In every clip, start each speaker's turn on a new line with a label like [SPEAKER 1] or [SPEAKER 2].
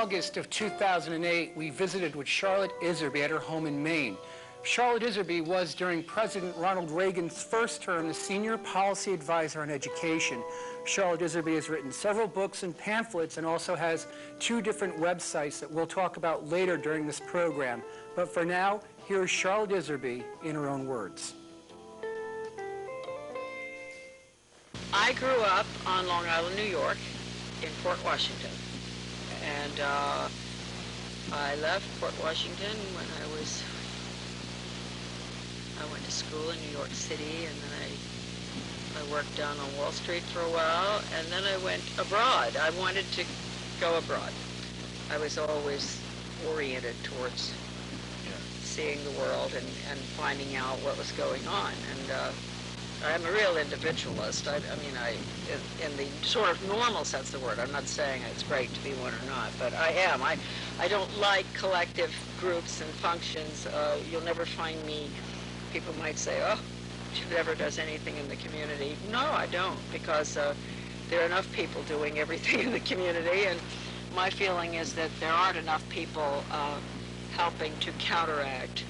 [SPEAKER 1] August of 2008, we visited with Charlotte Iserbyt at her home in Maine. Charlotte Iserbyt was, during President Ronald Reagan's first term, the senior policy advisor on education. Charlotte Iserbyt has written several books and pamphlets and also has 2 different websites that we'll talk about later during this program. But for now, here is Charlotte Iserbyt in her own words.
[SPEAKER 2] I grew up on Long Island, New York, in Port Washington. And I left Port Washington when I went to school in New York City, and then I worked down on Wall Street for a while, and then I went abroad. I wanted to go abroad. I was always oriented towards seeing the world and finding out what was going on. And I'm a real individualist. I mean, in the sort of normal sense of the word. I'm not saying it's great to be one or not, but I am. I don't like collective groups and functions. You'll never find me. People might say, "Oh, she never does anything in the community." No, I don't, because there are enough people doing everything in the community, and my feeling is that there aren't enough people helping to counteract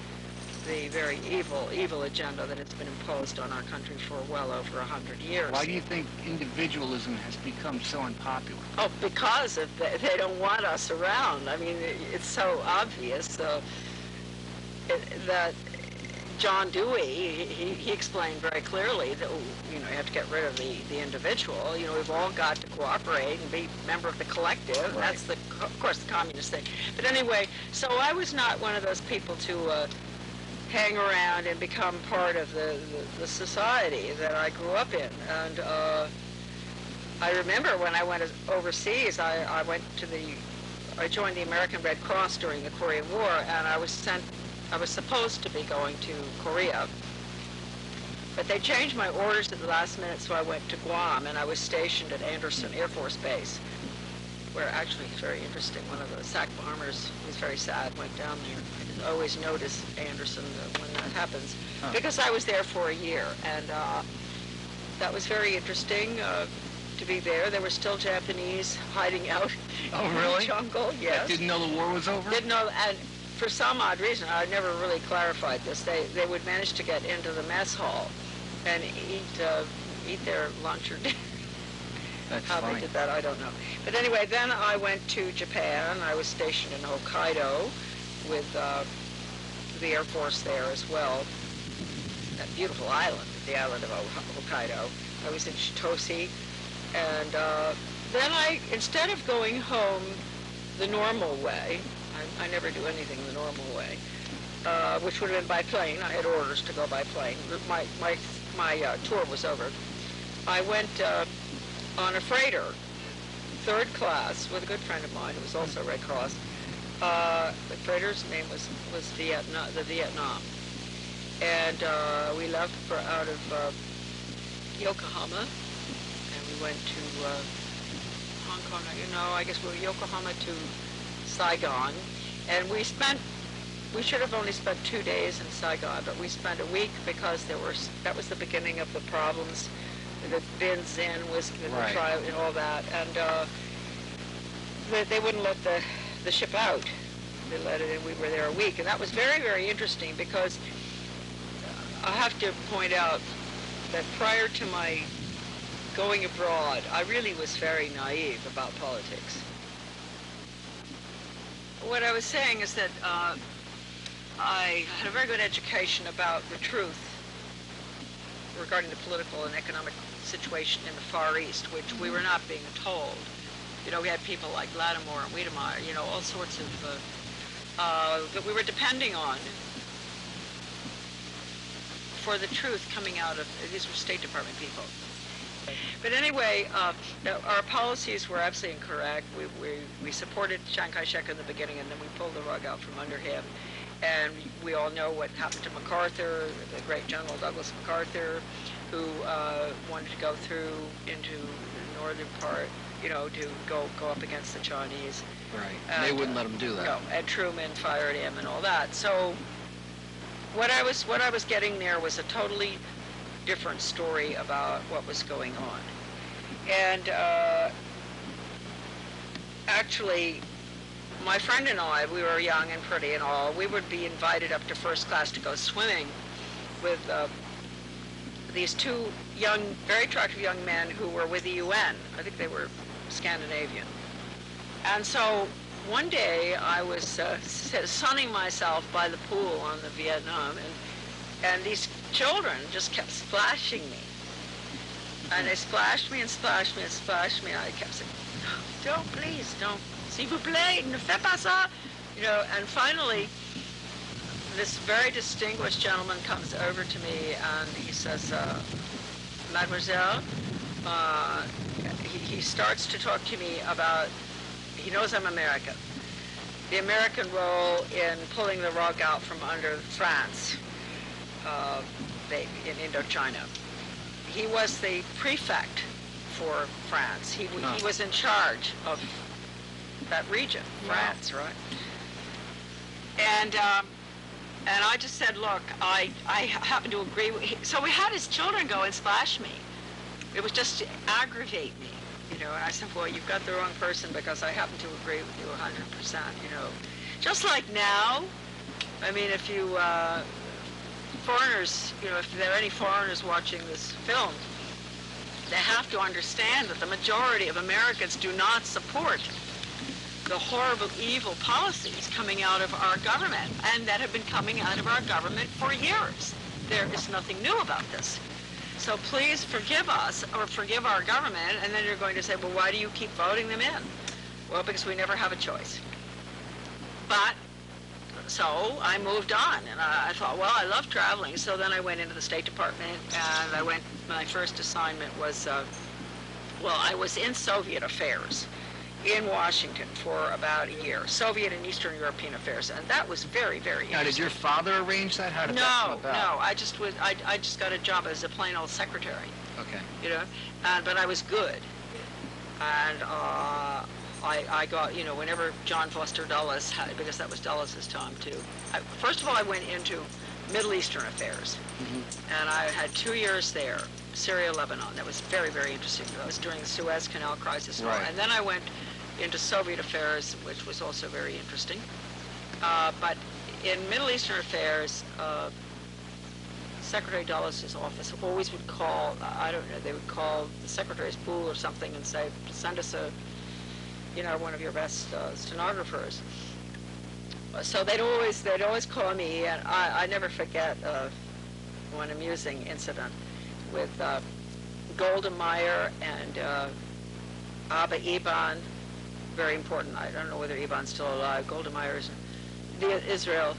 [SPEAKER 2] the very evil agenda that has been imposed on our country for well over 100 years.
[SPEAKER 3] Why do you think individualism has become so unpopular?
[SPEAKER 2] Oh, because they don't want us around. I mean, it's so obvious that John Dewey, he explained very clearly that, you have to get rid of the individual. We've all got to cooperate and be a member of the collective. Right. That's, of course, the communist thing. But anyway, so I was not one of those people to hang around and become part of the society that I grew up in. And I remember when I went overseas, I joined the American Red Cross during the Korean War, and I was supposed to be going to Korea, but they changed my orders at the last minute, so I went to Guam, and I was stationed at Anderson Air Force Base, where actually it's very interesting. One of the SAC bombers was very sad, went down there. I didn't always notice Anderson when that happens, because I was there for a year, and that was very interesting to be there. There were still Japanese hiding out in the jungle. Yes.
[SPEAKER 3] Didn't know the war was over?
[SPEAKER 2] Didn't know, and for some odd reason, I never really clarified this, they would manage to get into the mess hall and eat their lunch or dinner.
[SPEAKER 3] That's
[SPEAKER 2] How
[SPEAKER 3] funny.
[SPEAKER 2] they did that, I don't know. But anyway, then I went to Japan. I was stationed in Hokkaido with the Air Force there as well. That beautiful island, the island of Hokkaido. I was in Chitose. And then instead of going home the normal way, I never do anything the normal way, which would have been by plane. I had orders to go by plane. My tour was over. I went on a freighter, 3rd class, with a good friend of mine who was also Red Cross. The freighter's name was the Vietnam. And we left out of Yokohama, and we went to Hong Kong. I guess we were Yokohama to Saigon, and we should have only spent 2 days in Saigon, but we spent a week because that was the beginning of the problems, the Bin's Inn, whiskey, the trial, and all that, and they wouldn't let the ship out. They let it in. We were there a week, and that was very, very interesting, because I have to point out that prior to my going abroad, I really was very naive about politics. What I was saying is that I had a very good education about the truth regarding the political and economic situation in the Far East, which we were not being told. We had people like Lattimore and Wiedemeyer, all sorts of, that we were depending on for the truth coming out of, these were State Department people. But anyway, our policies were absolutely incorrect. We supported Chiang Kai-shek in the beginning, and then we pulled the rug out from under him. And we all know what happened to MacArthur, the great General Douglas MacArthur, who wanted to go through into the northern part, to go up against the Chinese.
[SPEAKER 3] Right. And they wouldn't let him do that.
[SPEAKER 2] No, and Truman fired him and all that. So what I was getting there was a totally different story about what was going on. And actually, my friend and I, we were young and pretty and all, we would be invited up to first class to go swimming with these two young, very attractive young men who were with the UN. I think they were Scandinavian. And so one day I was sunning myself by the pool on the Vietnam, and these children just kept splashing me. And they splashed me and splashed me and splashed me, and I kept saying, no, don't, please, don't. S'il vous plaît, ne fais pas ça. You know, and finally, this very distinguished gentleman comes over to me and he says, Mademoiselle, he starts to talk to me about, he knows I'm American, the American role in pulling the rug out from under France in Indochina. He was the prefect for France. He was in charge of that region, France, right? And I just said, look, I happen to agree with him. So we had his children go and splash me. It was just to aggravate me, you know. And I said, well, you've got the wrong person because I happen to agree with you 100%, you know. Just like now, I mean, if you, foreigners, you know, if there are any foreigners watching this film, they have to understand that the majority of Americans do not support the horrible, evil policies coming out of our government, and that have been coming out of our government for years. There is nothing new about this. So please forgive us, or forgive our government, and then you're going to say, well, why do you keep voting them in? Well, because we never have a choice. But, so I moved on, and I thought, well, I love traveling, so then I went into the State Department, and my first assignment was, well, I was in Soviet affairs in Washington for about a year, Soviet and Eastern European affairs, and that was very, very interesting.
[SPEAKER 3] Now, did your father arrange that? How did that come about?
[SPEAKER 2] No, I just got a job as a plain old secretary.
[SPEAKER 3] Okay.
[SPEAKER 2] You know, but I was good, and I got, you know, whenever John Foster Dulles had, because that was Dulles' time too. First of all, I went into Middle Eastern affairs, and I had 2 years there. Syria, Lebanon. That was very, very interesting. That was during the Suez Canal crisis.
[SPEAKER 3] Right.
[SPEAKER 2] And then I went into Soviet affairs, which was also very interesting. But in Middle Eastern affairs, Secretary Dulles' office always would call, I don't know, they would call the secretary's pool or something and say, send us a, you know, one of your best stenographers. So they'd always call me, and I never forget one amusing incident with Golda Meir and Abba Eban, very important. I don't know whether Eban's still alive. Golda Meir is Israel,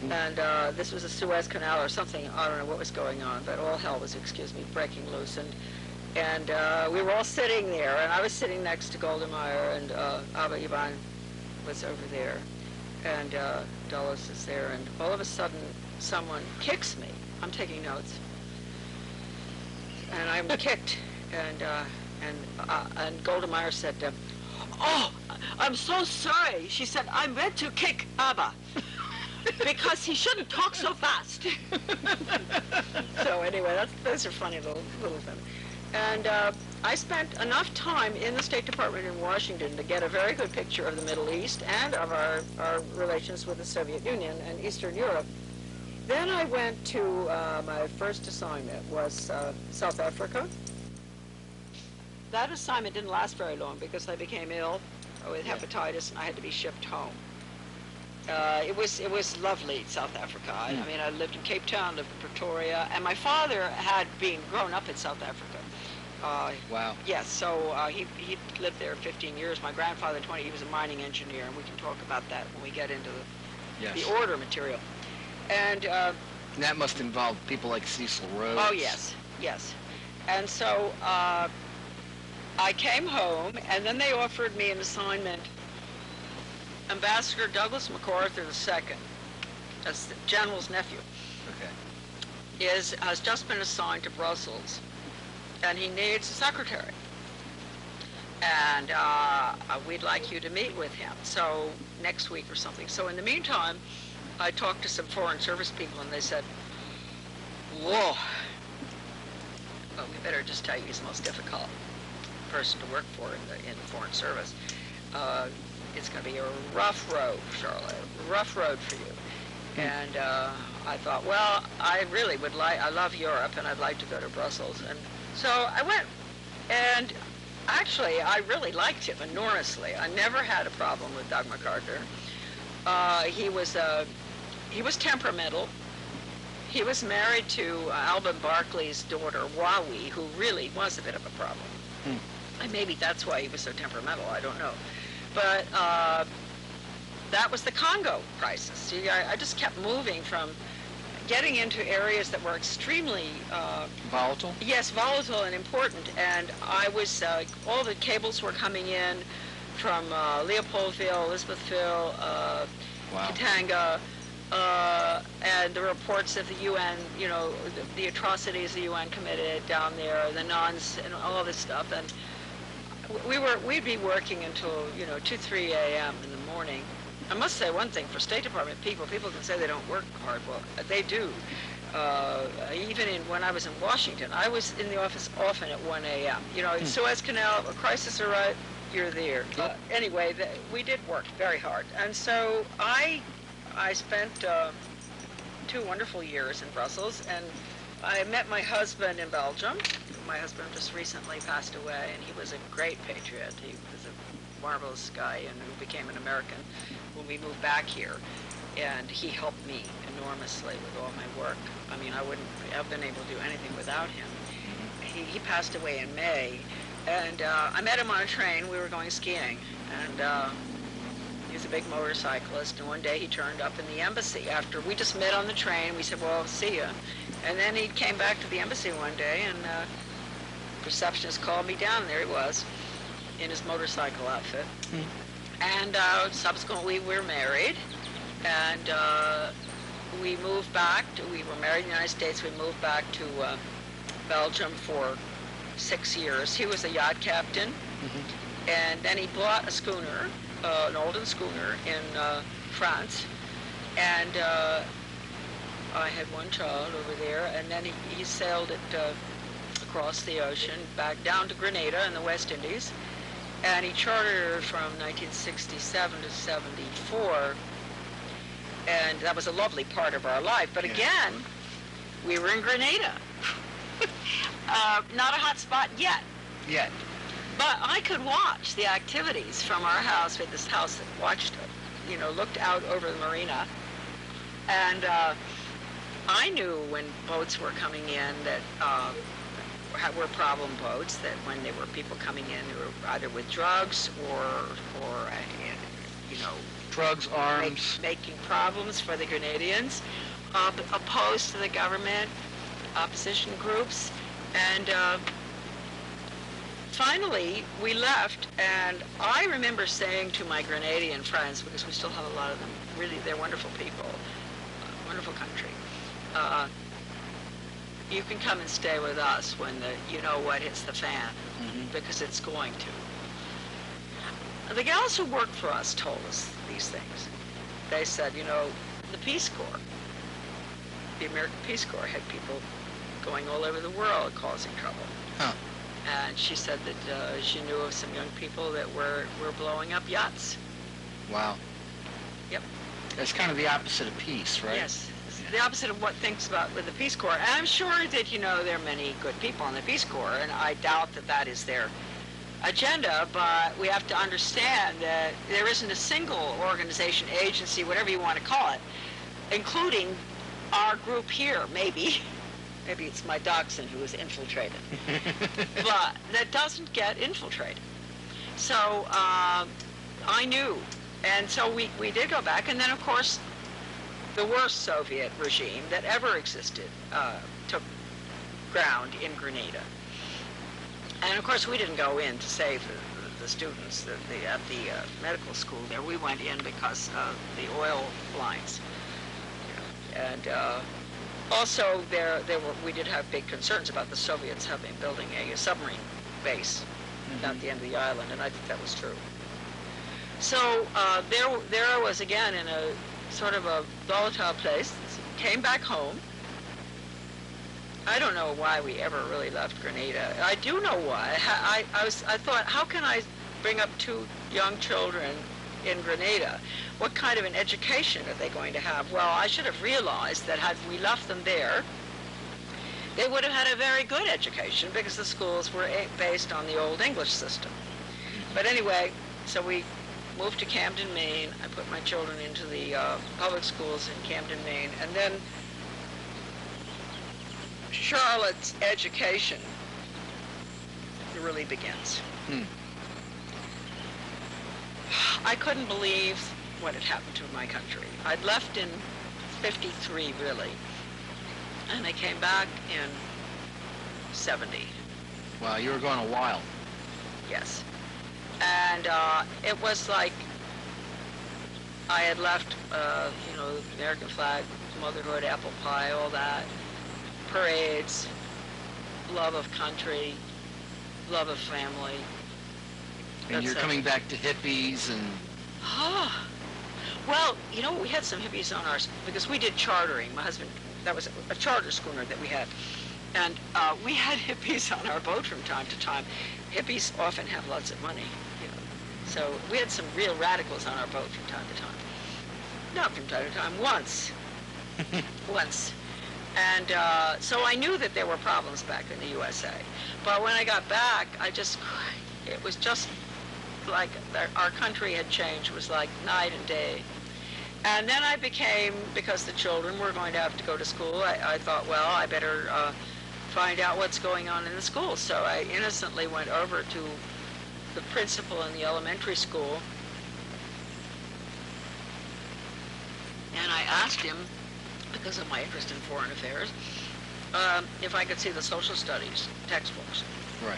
[SPEAKER 2] and this was a Suez Canal or something. I don't know what was going on, but all hell was, excuse me, breaking loose. And we were all sitting there, and I was sitting next to Golda Meir, and Abba Eban was over there, and Dulles is there, and all of a sudden someone kicks me. I'm taking notes. And I'm kicked, and Golda Meir said, oh, I'm so sorry. She said, I meant to kick Abba because he shouldn't talk so fast. So anyway, those are funny little things. And I spent enough time in the State Department in Washington to get a very good picture of the Middle East and of our relations with the Soviet Union and Eastern Europe. Then I went to, my first assignment was South Africa. That assignment didn't last very long because I became ill with hepatitis and I had to be shipped home. It was lovely, South Africa. I mean, I lived in Cape Town, lived in Pretoria, and my father had grown up in South Africa.
[SPEAKER 3] Wow.
[SPEAKER 2] Yes, so he lived there 15 years. My grandfather, 20, he was a mining engineer, and we can talk about that when we get into the order material. And
[SPEAKER 3] that must involve people like Cecil Rhodes.
[SPEAKER 2] Oh, yes, yes. And so I came home, and then they offered me an assignment. Ambassador Douglas MacArthur II, that's the general's nephew, has just been assigned to Brussels, and he needs a secretary. And we'd like you to meet with him, so next week or something. So in the meantime, I talked to some Foreign Service people, and they said, whoa. Well, we better just tell you he's the most difficult person to work for in the Foreign Service. it's going to be a rough road, Charlotte, rough road for you. And I thought, well, I really would like, I love Europe, and I'd like to go to Brussels. And so I went, and actually, I really liked him enormously. I never had a problem with Doug MacArthur. He was temperamental. He was married to Alban Barclay's daughter, Wawi, who really was a bit of a problem. And maybe that's why he was so temperamental, I don't know. But that was the Congo crisis. See, I just kept moving from getting into areas that were extremely...
[SPEAKER 3] volatile?
[SPEAKER 2] Yes, volatile and important. And I was, all the cables were coming in from Leopoldville, Elizabethville, Katanga, and the reports of the UN, you know, the atrocities the UN committed down there, the nuns, and all this stuff. And we'd be working until, you know, 2, 3 a.m. in the morning. I must say one thing, for State Department people can say they don't work hard. Well, they do. Even when I was in Washington, I was in the office often at 1 a.m. You know, Suez Canal, a crisis arrived, you're there. Anyway, we did work very hard. And so I spent 2 wonderful years in Brussels, and I met my husband in Belgium. My husband just recently passed away, and he was a great patriot. He was a marvelous guy, and who became an American when we moved back here. And he helped me enormously with all my work. I mean, I wouldn't have been able to do anything without him. He passed away in May, and I met him on a train. We were going skiing, and he was a big motorcyclist, and one day he turned up in the embassy. After we just met on the train, we said, well, see ya. And then he came back to the embassy one day, and the receptionist called me down. There he was, in his motorcycle outfit. And subsequently, we were married, and we moved back. We were married in the United States. We moved back to Belgium for 6 years. He was a yacht captain, and then he bought a schooner, an Olden schooner in France, and I had one child over there, and then he sailed it across the ocean back down to Grenada in the West Indies, and he chartered from 1967 to 74, and that was a lovely part of our life. But again, we were in Grenada. Not a hot spot yet. But I could watch the activities from our house. We had this house that watched, you know, looked out over the marina. And I knew when boats were coming in that were problem boats, that when there were people coming in who were either with drugs or you know,
[SPEAKER 3] drugs, arms,
[SPEAKER 2] making problems for the Grenadians, opposed to the government, opposition groups, and finally we left. And I remember saying to my Grenadian friends, because we still have a lot of them, really, they're wonderful people, wonderful country. You can come and stay with us when you know what hits the fan, because it's going to. The gals who worked for us told us these things. They said, you know, the Peace Corps, the American Peace Corps, had people going all over the world causing trouble. And she said that she knew of some young people that were blowing up yachts.
[SPEAKER 3] Wow.
[SPEAKER 2] Yep.
[SPEAKER 3] That's kind of the opposite of peace, right?
[SPEAKER 2] Yes. The opposite of what thinks about with the Peace Corps. And I'm sure that, you know, there are many good people in the Peace Corps, and I doubt that that is their agenda, but we have to understand that there isn't a single organization, agency, whatever you want to call it, including our group here, maybe it's my dachshund who is infiltrated, but that doesn't get infiltrated. So I knew, and so we did go back, and then of course the worst Soviet regime that ever existed took ground in Grenada. And of course we didn't go in to save the students at the medical school there. We went in because of the oil lines. And also we did have big concerns about the Soviets building a submarine base at the end of the island, and I think that was true. So there I was again in a sort of a volatile place. Came back home. I don't know why we ever really left Grenada. I do know why. I thought, how can I bring up 2 young children in Grenada. What kind of an education are they going to have? Well, I should have realized that had we left them there, they would have had a very good education because the schools were based on the old English system. But anyway, so we moved to Camden, Maine. I put my children into the public schools in Camden, Maine. And then Charlotte's education really begins. I couldn't believe what had happened to my country. I'd left in '53, really, and I came back in '70.
[SPEAKER 3] Wow, you were gone a while.
[SPEAKER 2] Yes. And it was like I had left, you know, the American flag, motherhood, apple pie, all that, parades, love of country, love of family.
[SPEAKER 3] And you're coming back to hippies and...
[SPEAKER 2] Well, you know, we had some hippies on ours, because we did chartering. My husband, that was a charter schooner that we had. And we had hippies on our boat from time to time. Hippies often have lots of money, you know. So we had some real radicals on our boat from time to time. Not from time to time, once. Once. And so I knew that there were problems back in the USA. But when I got back, it was just like our country had changed. It was like night and day. And then I became, because the children were going to have to go to school, I thought, well, I better find out what's going on in the school. So I innocently went over to the principal in the elementary school, and I asked him, because of my interest in foreign affairs, if I could see the social studies textbooks.
[SPEAKER 3] Right.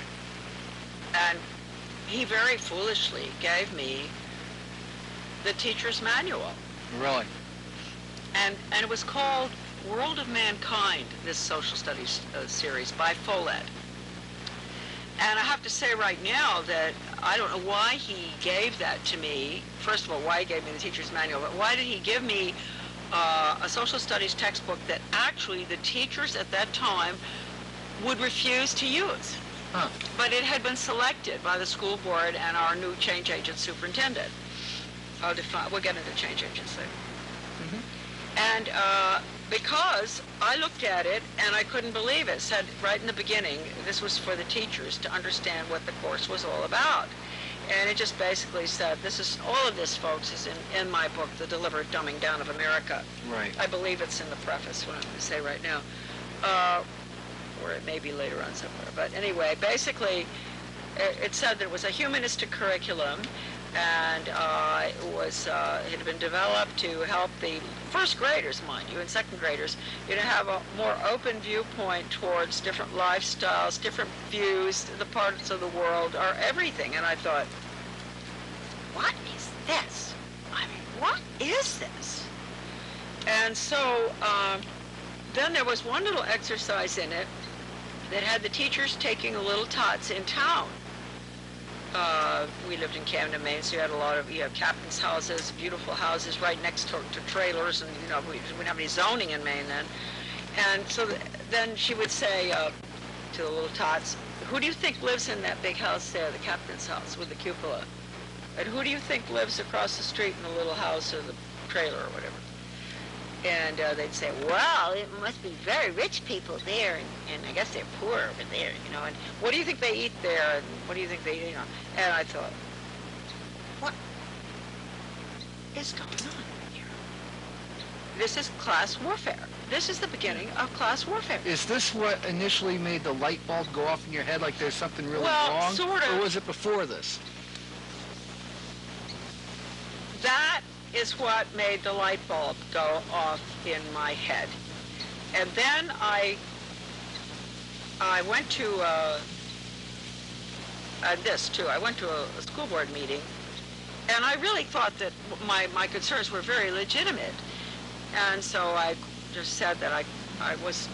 [SPEAKER 2] And he very foolishly gave me the teacher's manual.
[SPEAKER 3] Really?
[SPEAKER 2] And it was called World of Mankind, this social studies series by Follett. And I have to say right now that I don't know why he gave that to me. First of all, why he gave me the teacher's manual, but why did he give me a social studies textbook that actually the teachers at that time would refuse to use?
[SPEAKER 3] Huh.
[SPEAKER 2] But it had been selected by the school board and our new change agent superintendent. We'll get into change agents later. And because I looked at it and I couldn't believe it. It said right in the beginning, this was for the teachers to understand what the course was all about. And it just basically said, all of this, folks, is in my book, The Deliberate Dumbing Down of America.
[SPEAKER 3] Right.
[SPEAKER 2] I believe it's in the preface, what I'm going to say right now. Or it may be later on somewhere. But anyway, basically, it said that it was a humanistic curriculum, and it had been developed to help the first graders, mind you, and second graders, you know, have a more open viewpoint towards different lifestyles, different views, the parts of the world, or everything. And I thought, what is this? I mean, what is this? And so then there was one little exercise in it that had the teachers taking a little tots in town. We lived in Camden, Maine, so you have captain's houses, beautiful houses right next to trailers, and you know, we didn't have any zoning in Maine then. And so then she would say to the little tots, who do you think lives in that big house there, the captain's house with the cupola? And who do you think lives across the street in the little house or the trailer or whatever? And they'd say, well, it must be very rich people there, and I guess they're poor over there, you know, and what do you think they eat there, and what do you think they eat, you know? And I thought, what is going on here? This is class warfare. This is the beginning of class warfare.
[SPEAKER 3] Is this what initially made the light bulb go off in your head, like there's something really wrong?
[SPEAKER 2] Well, sort of.
[SPEAKER 3] Or was it before this?
[SPEAKER 2] That is what made the light bulb go off in my head. And then I went to this too. I went to a school board meeting, and I really thought that my concerns were very legitimate. And so I just said that I was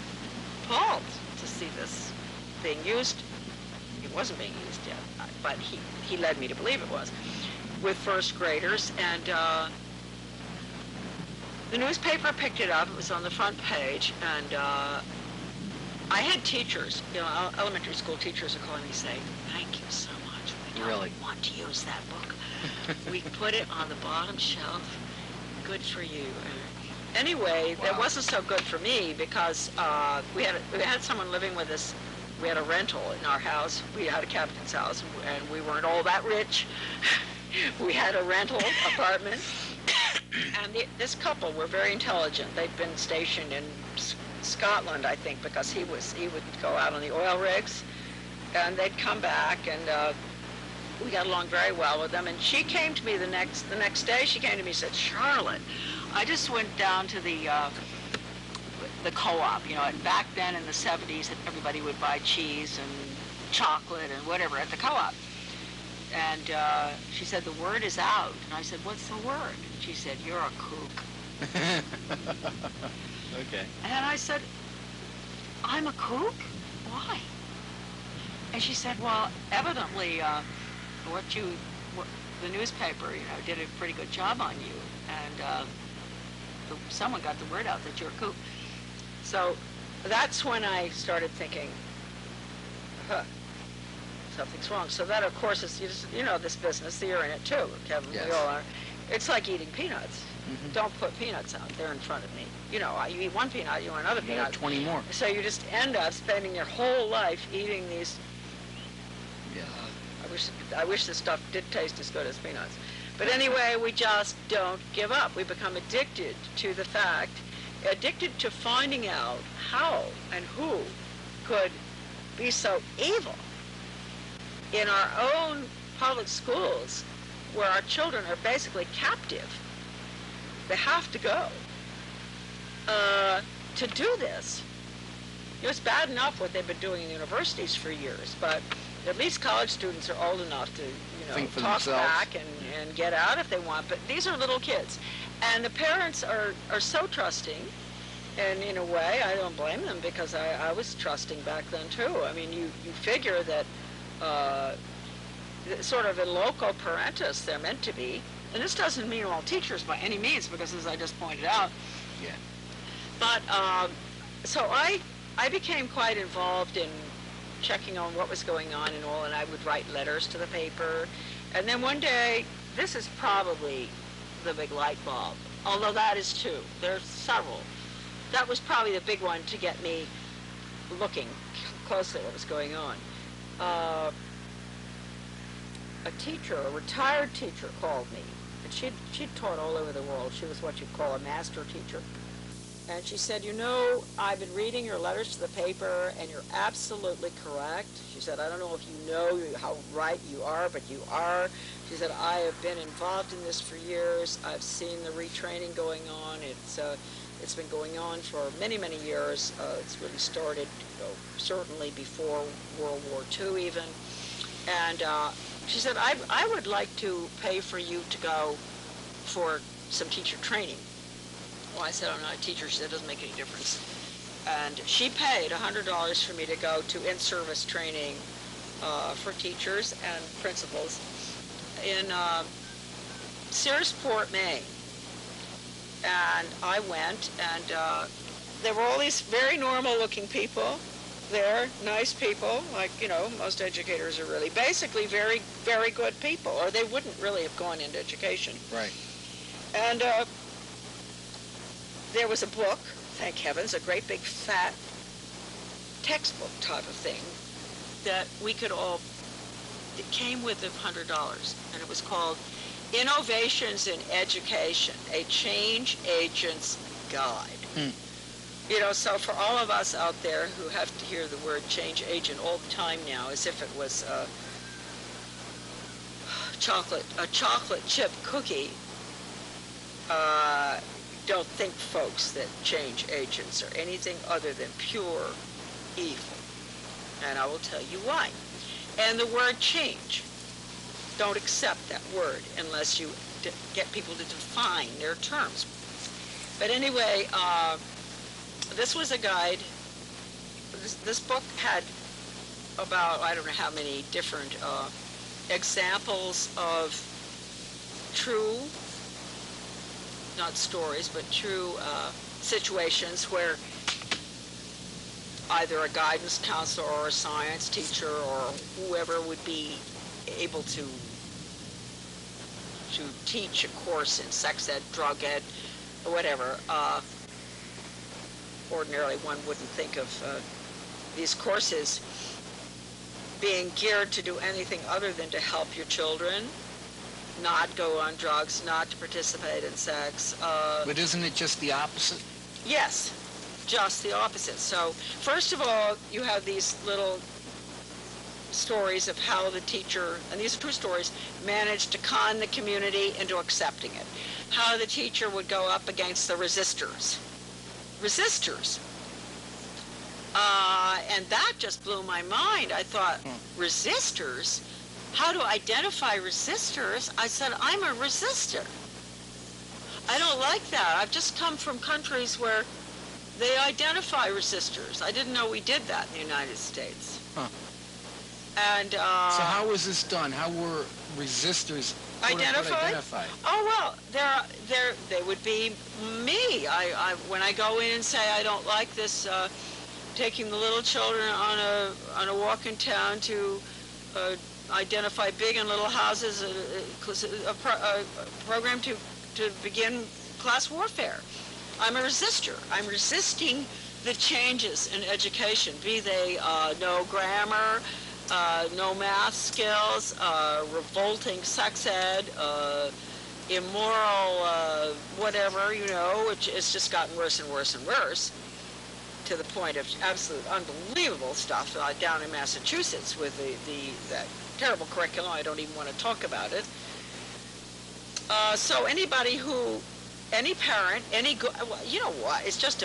[SPEAKER 2] appalled to see this being used. It wasn't being used yet, but he led me to believe it was, with first graders. And the newspaper picked it up. It was on the front page, and I had teachers, you know, elementary school teachers are calling me saying, thank you so much. We don't want to use that book. We put it on the bottom shelf. Good for you. Anyway, that wasn't so good for me because we had someone living with us. We had a rental in our house. We had a captain's house, and we weren't all that rich. We had a rental apartment, and this couple were very intelligent. They'd been stationed in Scotland, I think, because he would go out on the oil rigs, and they'd come back, and we got along very well with them. And she came to me the next day. She came to me and said, "Charlotte, I just went down to the co-op, you know, and back then in the 70s, everybody would buy cheese and chocolate and whatever at the co-op. And she said, the word is out." And I said, "What's the word?" She said, "You're a kook."
[SPEAKER 3] Okay.
[SPEAKER 2] And I said, "I'm a kook? Why?" And she said, "Well, evidently, the newspaper, you know, did a pretty good job on you, and someone got the word out that you're a kook." So that's when I started thinking, something's wrong. So that, of course, is, you know, this business, you're in it too, Kevin.
[SPEAKER 3] Yes.
[SPEAKER 2] We all are. It's like eating peanuts. Mm-hmm. Don't put peanuts out there in front of me. You know, you eat one peanut, you want another peanut.
[SPEAKER 3] 20 more.
[SPEAKER 2] So you just end up spending your whole life eating these.
[SPEAKER 3] Yeah.
[SPEAKER 2] I wish this stuff did taste as good as peanuts. But anyway, we just don't give up. We become addicted to the fact, addicted to finding out how and who could be so evil in our own public schools, where our children are basically captive. They have to go to do this. You know, it's bad enough what they've been doing in universities for years, but at least college students are old enough to, you know, talk back and get out if they want. But these are little kids, and the parents are so trusting. And in a way, I don't blame them, because I was trusting back then too. I mean, you figure that sort of in loco parentis, they're meant to be. And this doesn't mean all teachers by any means, because as I just pointed out.
[SPEAKER 3] Yeah.
[SPEAKER 2] But so I became quite involved in checking on what was going on and all, and I would write letters to the paper. And then one day, this is probably the big light bulb, although that is too. There's several. That was probably the big one to get me looking closely at what was going on. A teacher, a retired teacher, called me, and she'd taught all over the world. She was what you'd call a master teacher. And she said, "You know, I've been reading your letters to the paper, and you're absolutely correct." She said, "I don't know if you know how right you are, but you are." She said, "I have been involved in this for years. I've seen the retraining going on. It's been going on for many, many years. It's really started, certainly before World War II even. And she said, I would like to pay for you to go for some teacher training." Well, I said, "I'm not a teacher." She said, "It doesn't make any difference." And she paid $100 for me to go to in-service training for teachers and principals in Searsport, Maine. And I went, and there were all these very normal-looking people there, nice people, like, you know, most educators are really, basically very, very good people, or they wouldn't really have gone into education.
[SPEAKER 3] Right.
[SPEAKER 2] And there was a book, thank heavens, a great big fat textbook type of thing that we could all, it came with $100, and it was called Innovations in Education, a Change Agent's Guide. You know, so for all of us out there who have to hear the word change agent all the time now, as if it was a chocolate chip cookie, don't think, folks, that change agents are anything other than pure evil. And I will tell you why. And the word change, don't accept that word unless you get people to define their terms. But anyway, this was a guide. This book had about, I don't know how many different examples of true, not stories, but true situations where either a guidance counselor or a science teacher or whoever would be able to to teach a course in sex ed, drug ed, or whatever. Ordinarily, one wouldn't think of these courses being geared to do anything other than to help your children not go on drugs, not to participate in sex.
[SPEAKER 3] But isn't it just the opposite?
[SPEAKER 2] Yes, just the opposite. So, first of all, you have these little stories of how the teacher, and these are true stories, managed to con the community into accepting it. How the teacher would go up against the resistors. Resistors. And that just blew my mind. I thought, resistors? How to identify resistors? I said, I'm a resistor. I don't like that. I've just come from countries where they identify resistors. I didn't know we did that in the United States.
[SPEAKER 3] Huh.
[SPEAKER 2] And
[SPEAKER 3] so how was this done? How were resistors identified?
[SPEAKER 2] Oh, well, they would be me. When I go in and say I don't like this, taking the little children on a walk in town to identify big and little houses, a program to begin class warfare. I'm a resistor. I'm resisting the changes in education, be they no grammar, no math skills, revolting sex ed, immoral whatever, which has just gotten worse and worse and worse, to the point of absolute unbelievable stuff down in Massachusetts with that terrible curriculum. I don't even want to talk about it. So any parent, you know what, it's just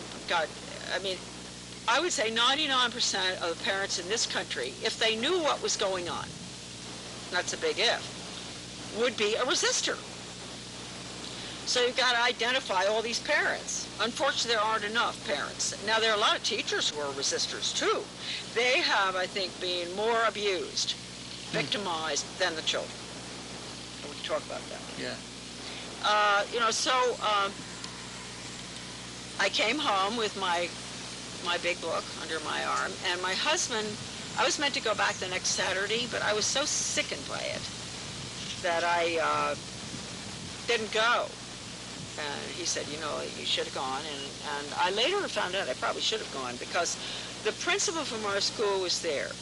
[SPEAKER 2] I would say 99% of the parents in this country, if they knew what was going on, that's a big if, would be a resistor. So you've got to identify all these parents. Unfortunately, there aren't enough parents. Now, there are a lot of teachers who are resistors, too. They have, I think, been more abused, victimized than the children. And we can talk about that.
[SPEAKER 3] Yeah.
[SPEAKER 2] I came home with my big book under my arm, and my husband, I was meant to go back the next Saturday, but I was so sickened by it that I didn't go. And he said, you should have gone, and I later found out I probably should have gone, because the principal from our school was there,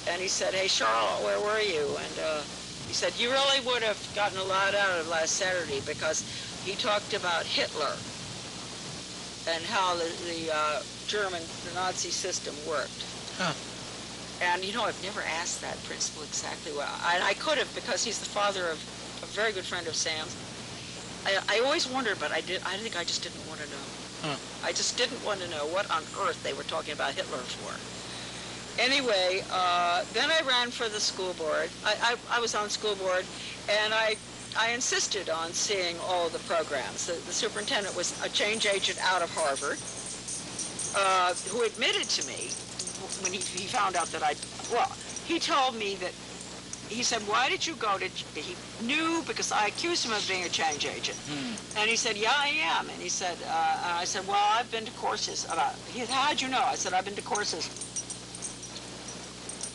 [SPEAKER 2] and he said, hey, Charlotte, where were you? And he said, you really would have gotten a lot out of last Saturday, because he talked about Hitler and how the Nazi system worked.
[SPEAKER 3] Huh.
[SPEAKER 2] And, I've never asked that principal exactly what, and I could have, because he's the father of a very good friend of Sam's. I always wondered, but I think I just didn't want to know.
[SPEAKER 3] Huh.
[SPEAKER 2] I just didn't want to know what on earth they were talking about Hitler for. Anyway, then I ran for the school board. I was on school board, and I insisted on seeing all the programs. The superintendent was a change agent out of Harvard, who admitted to me when he found out that he told me that, he said, why did you go to, he knew because I accused him of being a change agent. And he said, yeah, I am. And he said, and I said, well, I've been to courses about, how'd you know? I said, I've been to courses.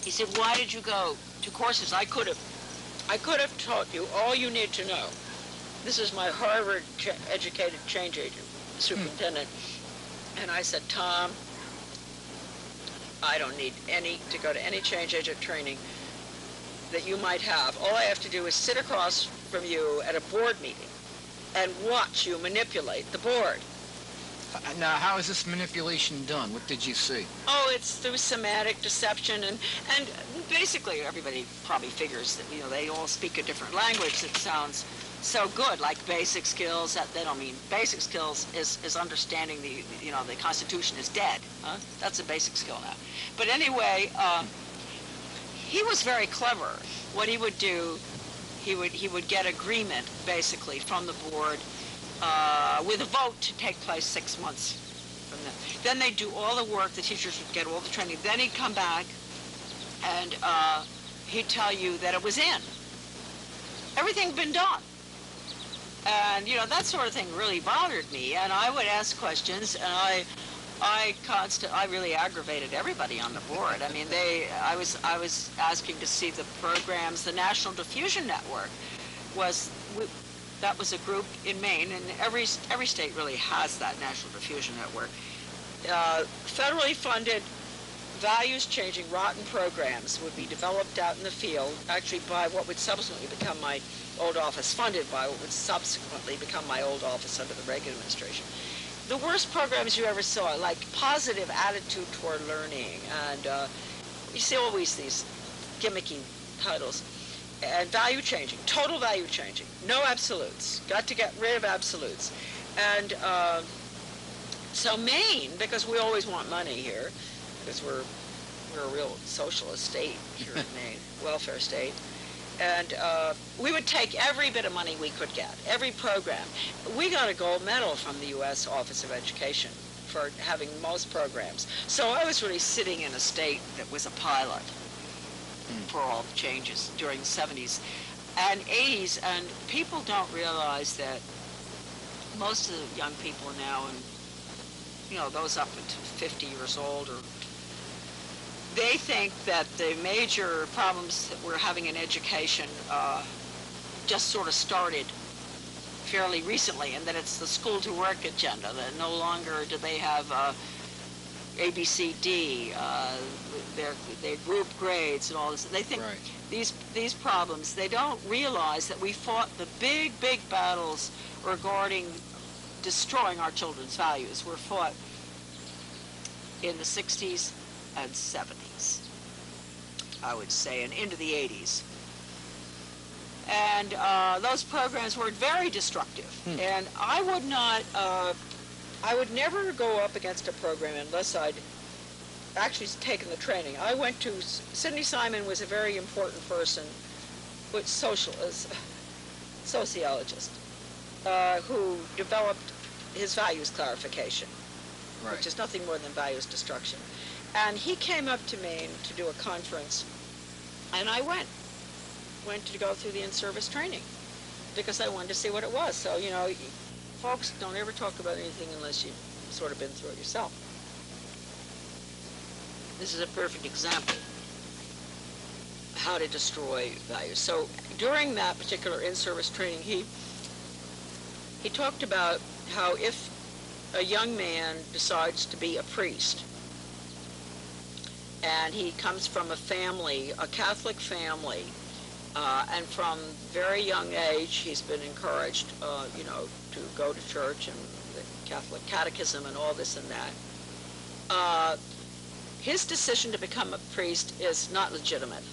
[SPEAKER 2] He said, why did you go to courses? I could have taught you all you need to know. This is my Harvard educated change agent, superintendent. And I said, Tom, I don't need to go to any change agent training that you might have. All I have to do is sit across from you at a board meeting and watch you manipulate the board.
[SPEAKER 3] Now, how is this manipulation done? What did you see?
[SPEAKER 2] Oh, it's through semantic deception, and basically everybody probably figures that, they all speak a different language that sounds so good, like basic skills. That they don't mean basic skills is understanding the Constitution is dead. Huh? That's a basic skill now. But anyway, he was very clever. What he would do, he would get agreement basically from the board with a vote to take place 6 months from then. Then they'd do all the work. The teachers would get all the training. Then he'd come back and he'd tell you that it was in. Everything had been done. And, that sort of thing really bothered me. And I would ask questions, and I really aggravated everybody on the board. I mean, I was asking to see the programs. The National Diffusion Network was that was a group in Maine, and every state really has that National Diffusion Network. Federally funded values-changing rotten programs would be developed out in the field, actually by what would subsequently become my old office, funded by what would subsequently become my old office under the Reagan Administration. The worst programs you ever saw, like positive attitude toward learning, and you see always these gimmicky titles, and value changing, total value changing, no absolutes, got to get rid of absolutes. And so Maine, because we always want money here, because we're a real socialist state here in Maine, welfare state, and we would take every bit of money we could get, every program. We got a gold medal from the U.S. Office of Education for having most programs. So I was really sitting in a state that was a pilot for all the changes during the 70s and 80s, and people don't realize that most of the young people now, and you know, those up to 50 years old, or they think that the major problems that we're having in education just sort of started fairly recently, and that it's the school to work agenda, that no longer do they have ABCD, their group grades and all this. They think these problems, they don't realize that we fought the big battles regarding destroying our children's values were fought in the 60s and 70s, I would say, and into the 80s. And those programs were very destructive. And I would not, I would never go up against a program unless I'd actually taken the training. I went to, Sidney Simon was a very important person, but sociologist, who developed his values clarification, which is nothing more than values destruction. And he came up to Maine to do a conference, and I went to go through the in-service training because I wanted to see what it was. So, you know, folks, don't ever talk about anything unless you've sort of been through it yourself. This is a perfect example of how to destroy values. So during that particular in-service training, he talked about how if a young man decides to be a priest, and he comes from a family, a Catholic family, and from very young age he's been encouraged, you know, to go to church and the Catholic catechism and all this and that. His decision to become a priest is not legitimate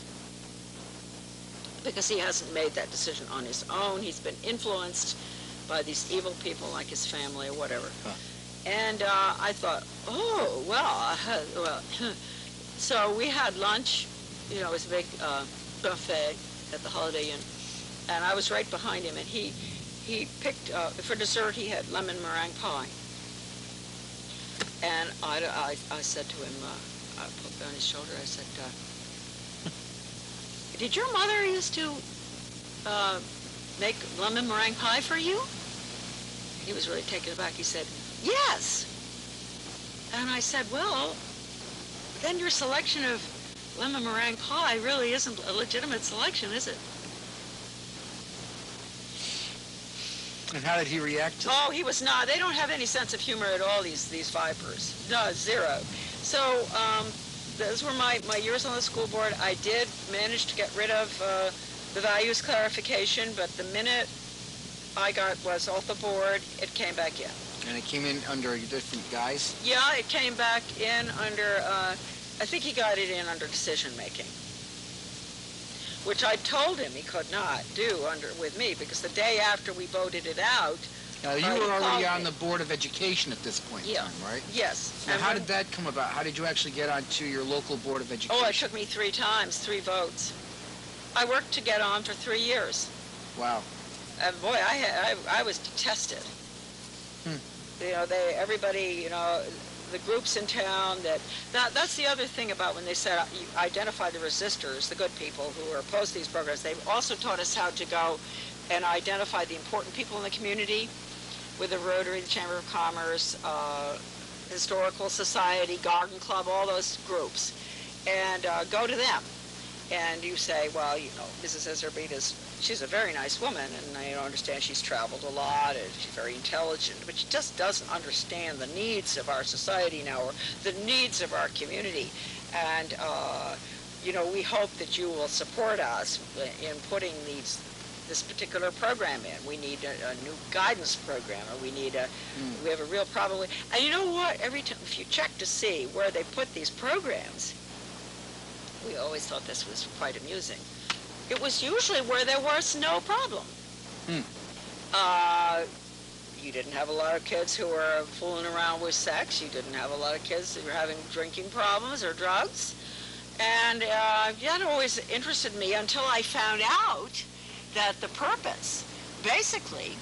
[SPEAKER 2] because he hasn't made that decision on his own. He's been influenced by these evil people like his family or whatever. And I thought, oh, well, so we had lunch, you know, it was a big buffet at the Holiday Inn, and I was right behind him, and he picked, for dessert he had lemon meringue pie. And I said to him, I put on his shoulder, I said, did your mother used to make lemon meringue pie for you? He was really taken aback. He said, yes. And I said, well, then your selection of lemon meringue pie really isn't a legitimate selection, is it?
[SPEAKER 3] And how did he react to that?
[SPEAKER 2] Oh, he was not. They don't have any sense of humor at all, these vipers. No, zero. So those were my years on the school board. I did manage to get rid of the values clarification, but the minute I was off the board, it came back in.
[SPEAKER 3] And it came in under a different guise?
[SPEAKER 2] Yeah, it came back in under, I think he got it in under decision-making, which I told him he could not do with me, because the day after we voted it out,
[SPEAKER 3] you were already on the Board of Education at this point in time, right?
[SPEAKER 2] Yes.
[SPEAKER 3] Now, how did that come about? How did you actually get onto your local Board of Education?
[SPEAKER 2] Oh, it took me 3 times, 3 votes. I worked to get on for 3 years.
[SPEAKER 3] Wow.
[SPEAKER 2] And boy, I was detested. You know, everybody, you know, the groups in town that's the other thing about when they said you identify the resistors, the good people who are opposed to these programs. They also taught us how to go and identify the important people in the community with the Rotary, the Chamber of Commerce, Historical Society, Garden Club, all those groups, and go to them. And you say, well, you know, Mrs. Iserbyt is she's a very nice woman, and I understand she's traveled a lot, and she's very intelligent, but she just doesn't understand the needs of our society now, or the needs of our community. And, you know, we hope that you will support us in putting this particular program in. We need a new guidance program, or we need we have a real problem with, and you know what, every time, if you check to see where they put these programs, we always thought this was quite amusing. It was usually where there was no problem. You didn't have a lot of kids who were fooling around with sex. You didn't have a lot of kids who were having drinking problems or drugs. And that always interested me until I found out that the purpose, basically,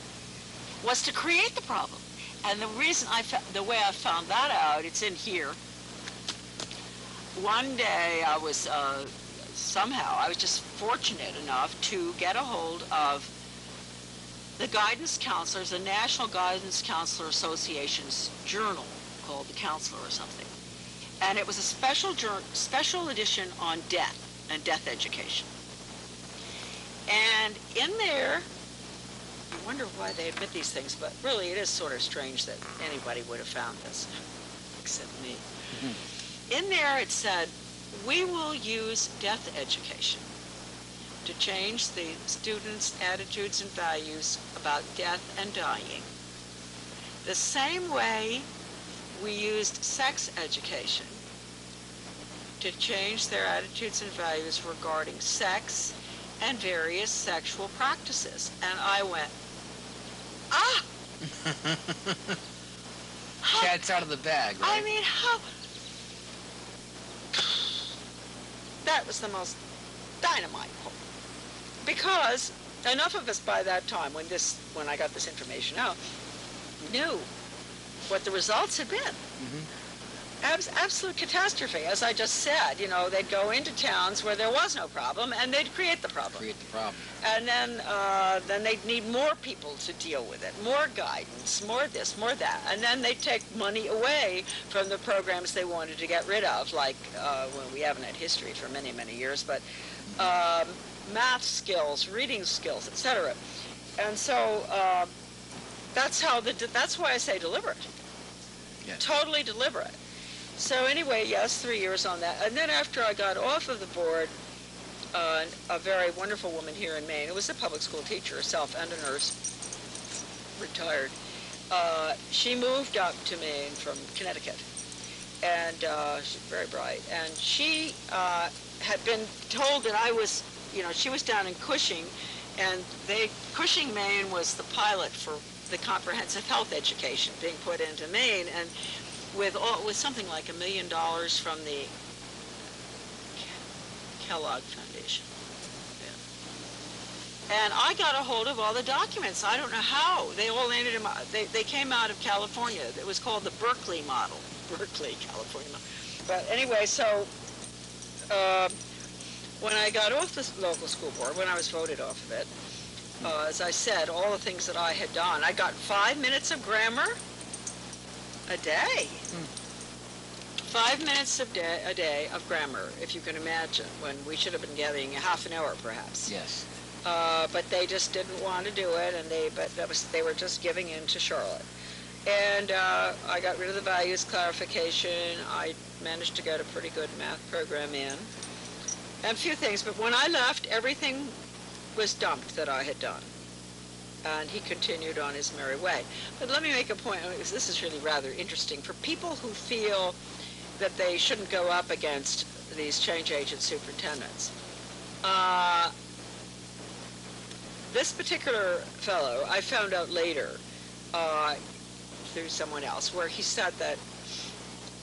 [SPEAKER 2] was to create the problem. And the reason the way I found that out, it's in here. One day I was somehow, I was just fortunate enough to get a hold of the guidance counselors, the National Guidance Counselor Association's journal called The Counselor or something. And it was a special edition on death and death education. And in there, I wonder why they admit these things, but really it is sort of strange that anybody would have found this, except me. In there it said, we will use death education to change the students' attitudes and values about death and dying, the same way we used sex education to change their attitudes and values regarding sex and various sexual practices. And I went, ah!
[SPEAKER 3] Cat's out of the bag, right?
[SPEAKER 2] I mean, how? That was the most dynamite quote. Because enough of us by that time, when I got this information out, knew what the results had been. Absolute catastrophe, as I just said. You know, they'd go into towns where there was no problem, and they'd create the problem. And then they'd need more people to deal with it, more guidance, more this, more that. And then they'd take money away from the programs they wanted to get rid of, like, well, we haven't had history for many, many years, but math skills, reading skills, etc. And so that's why I say deliberate.
[SPEAKER 3] Yes.
[SPEAKER 2] Totally deliberate. So anyway, yes, 3 years on that. And then after I got off of the board, a very wonderful woman here in Maine, who was a public school teacher herself and a nurse, retired, she moved up to Maine from Connecticut. And she's very bright. And she had been told that I was, you know, she was down in Cushing, and Cushing, Maine was the pilot for the comprehensive health education being put into Maine, and with something like $1 million from the Kellogg Foundation. Yeah. And I got a hold of all the documents. I don't know how. They all landed in they came out of California. It was called the Berkeley model. Berkeley, California model. But anyway, so when I got off the local school board, when I was voted off of it, as I said, all the things that I had done, I got 5 minutes of grammar a day. 5 minutes a day of grammar, if you can imagine, when we should have been getting half an hour, perhaps.
[SPEAKER 3] Yes.
[SPEAKER 2] But they just didn't want to do it, and they were just giving in to Charlotte. And I got rid of the values clarification. I managed to get a pretty good math program in, and a few things. But when I left, everything was dumped that I had done. And he continued on his merry way. But let me make a point, because this is really rather interesting. For people who feel that they shouldn't go up against these change agent superintendents, this particular fellow, I found out later through someone else, where he said that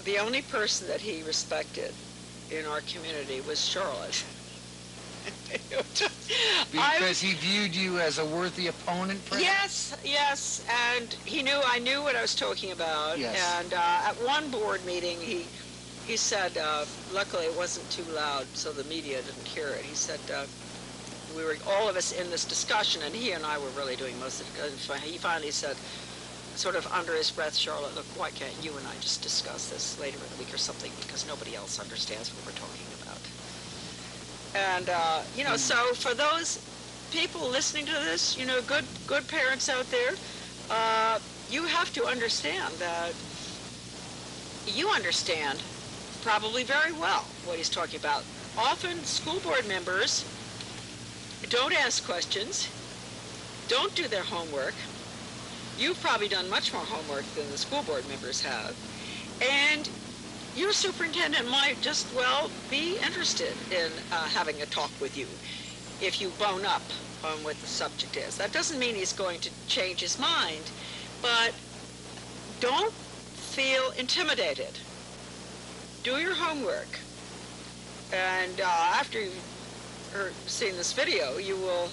[SPEAKER 2] the only person that he respected in our community was Charlotte.
[SPEAKER 3] Because he viewed you as a worthy opponent, perhaps?
[SPEAKER 2] Yes, and I knew what I was talking about.
[SPEAKER 3] Yes.
[SPEAKER 2] And at one board meeting, he said, luckily it wasn't too loud, so the media didn't hear it. He said, we were all of us in this discussion, and he and I were really doing most of it. He finally said, sort of under his breath, Charlotte, look, why can't you and I just discuss this later in the week or something, because nobody else understands what we're talking about. And, so for those people listening to this, you know, good parents out there, you have to understand that you understand probably very well what he's talking about. Often school board members don't ask questions, don't do their homework. You've probably done much more homework than the school board members have. And your superintendent might just, well, be interested in having a talk with you if you bone up on what the subject is. That doesn't mean he's going to change his mind, but don't feel intimidated. Do your homework. And after you've seen this video, you will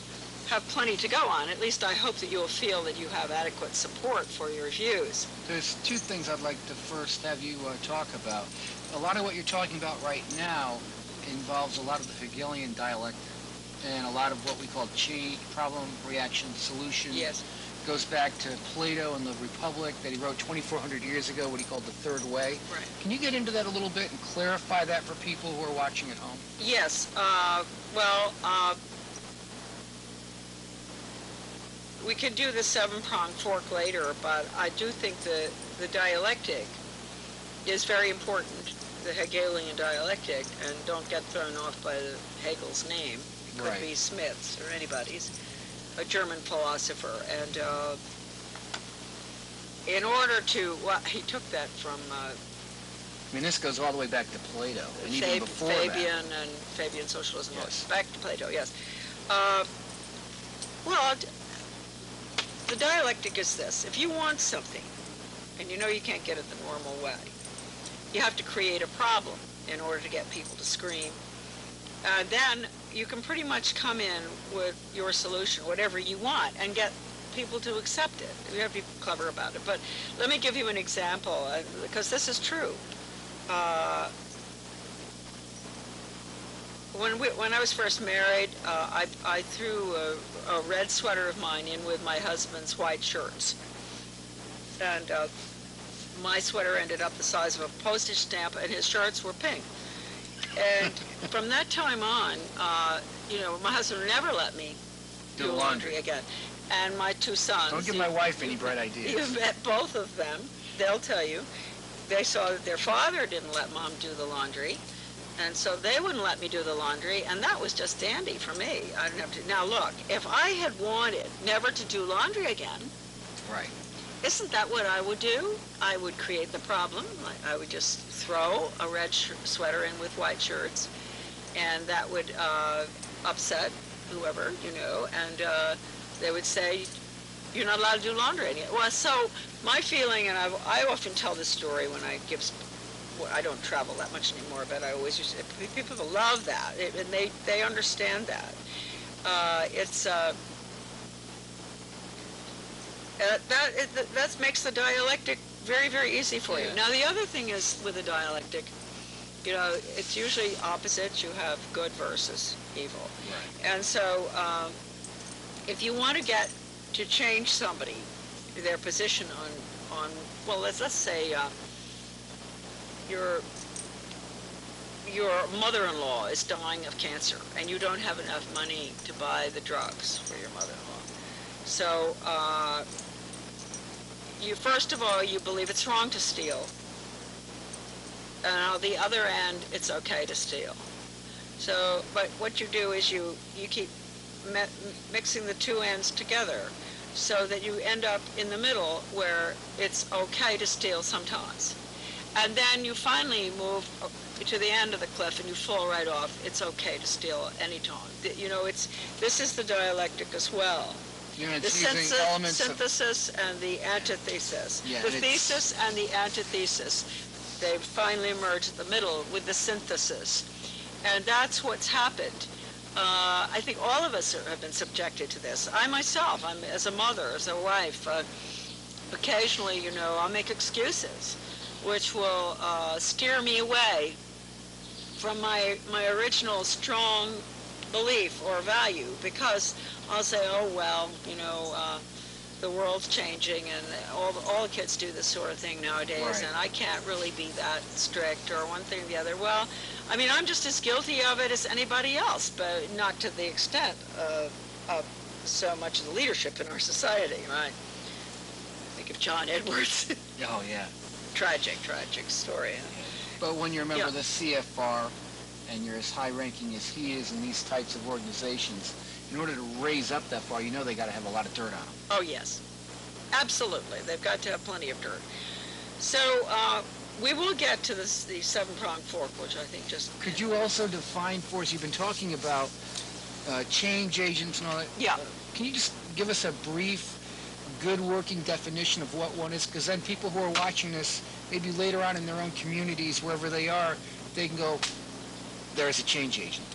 [SPEAKER 2] have plenty to go on. At least I hope that you will feel that you have adequate support for your views.
[SPEAKER 3] There's two things I'd like to first have you talk about. A lot of what you're talking about right now involves a lot of the Hegelian dialectic and a lot of what we call problem, reaction, solution.
[SPEAKER 2] Yes.
[SPEAKER 3] Goes back to Plato and the Republic that he wrote 2,400 years ago, what he called the Third Way.
[SPEAKER 2] Right.
[SPEAKER 3] Can you get into that a little bit and clarify that for people who are watching at home?
[SPEAKER 2] Yes. We can do the seven-pronged fork later, but I do think the dialectic is very important, the Hegelian dialectic, and don't get thrown off by Hegel's name. It could be Smith's or anybody's, a German philosopher. And in order to, well, he took that from
[SPEAKER 3] I mean, this goes all the way back to Plato, and even before
[SPEAKER 2] Fabian
[SPEAKER 3] that.
[SPEAKER 2] and Fabian socialism.
[SPEAKER 3] Yes.
[SPEAKER 2] Back to Plato, yes. Well, the dialectic is this. If you want something, and you know you can't get it the normal way, you have to create a problem in order to get people to scream. Then you can pretty much come in with your solution, whatever you want, and get people to accept it. You have to be clever about it. But let me give you an example, because this is true. When I was first married, I threw a red sweater of mine in with my husband's white shirts. And my sweater ended up the size of a postage stamp, and his shirts were pink. And from that time on, you know, my husband never let me do laundry again. And my two sons.
[SPEAKER 3] Don't give my wife any bright ideas.
[SPEAKER 2] You've met both of them. They'll tell you. They saw that their father didn't let mom do the laundry. And so they wouldn't let me do the laundry, and that was just dandy for me. I didn't have to. Now look, if I had wanted never to do laundry again,
[SPEAKER 3] right,
[SPEAKER 2] isn't that what I would do? I would create the problem. I would just throw a red sweater in with white shirts, and that would upset whoever, you know, and they would say, you're not allowed to do laundry anymore. Well, so my feeling, and I often tell this story when I give, well, I don't travel that much anymore, but I always used to, people love that, and they understand that. That makes the dialectic very, very easy for you. Now, the other thing is with the dialectic, you know, it's usually opposite. You have good versus evil. Right. And so if you want to change somebody, their position on well, let's say your mother-in-law is dying of cancer, and you don't have enough money to buy the drugs for your mother-in-law. So you first of all, you believe it's wrong to steal, and on the other end, it's okay to steal. So, but what you do is you keep mixing the two ends together, so that you end up in the middle where it's okay to steal sometimes. And then you finally move to the end of the cliff and you fall right off. It's okay to steal anytime. You know, this is the dialectic as well.
[SPEAKER 3] Yeah,
[SPEAKER 2] the synthesis and the antithesis.
[SPEAKER 3] Yeah,
[SPEAKER 2] the thesis and the antithesis. They finally emerge at the middle with the synthesis. And that's what's happened. I think all of us have been subjected to this. I myself, as a mother, as a wife, occasionally, you know, I'll make excuses which will steer me away from my original strong belief or value, because I'll say, oh, well, you know, the world's changing, and all the kids do this sort of thing nowadays, right, and I can't really be that strict, or one thing or the other. Well, I mean, I'm just as guilty of it as anybody else, but not to the extent so much of the leadership in our society, right? Think of John Edwards.
[SPEAKER 3] Oh, yeah.
[SPEAKER 2] Tragic story.
[SPEAKER 3] But when you're a member
[SPEAKER 2] Yeah.
[SPEAKER 3] of the CFR and you're as high-ranking as he is in these types of organizations, in order to raise up that far, you know they got to have a lot of dirt on them.
[SPEAKER 2] Oh, yes. Absolutely. They've got to have plenty of dirt. So we will get to the seven-pronged fork, which I think just...
[SPEAKER 3] Could you also define for us, you've been talking about change agents and all that.
[SPEAKER 2] Yeah.
[SPEAKER 3] Can you just give us a brief, good working definition of what one is? Because then people who are watching this, maybe later on in their own communities, wherever they are, they can go, there's a change agent.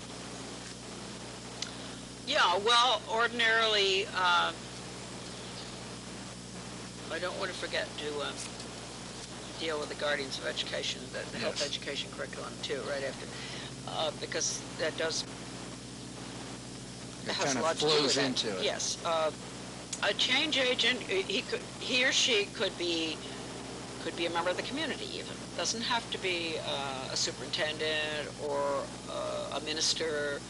[SPEAKER 2] Yeah, well, ordinarily, I don't want to forget to deal with the Guardians of Education, the health
[SPEAKER 3] Yes.
[SPEAKER 2] education curriculum too, right after, because that does
[SPEAKER 3] It
[SPEAKER 2] has
[SPEAKER 3] kind
[SPEAKER 2] a
[SPEAKER 3] of
[SPEAKER 2] lot to do with
[SPEAKER 3] flows
[SPEAKER 2] that.
[SPEAKER 3] into it.
[SPEAKER 2] Yes, a change agent, he or she could be a member of the community even. Doesn't have to be a superintendent or a minister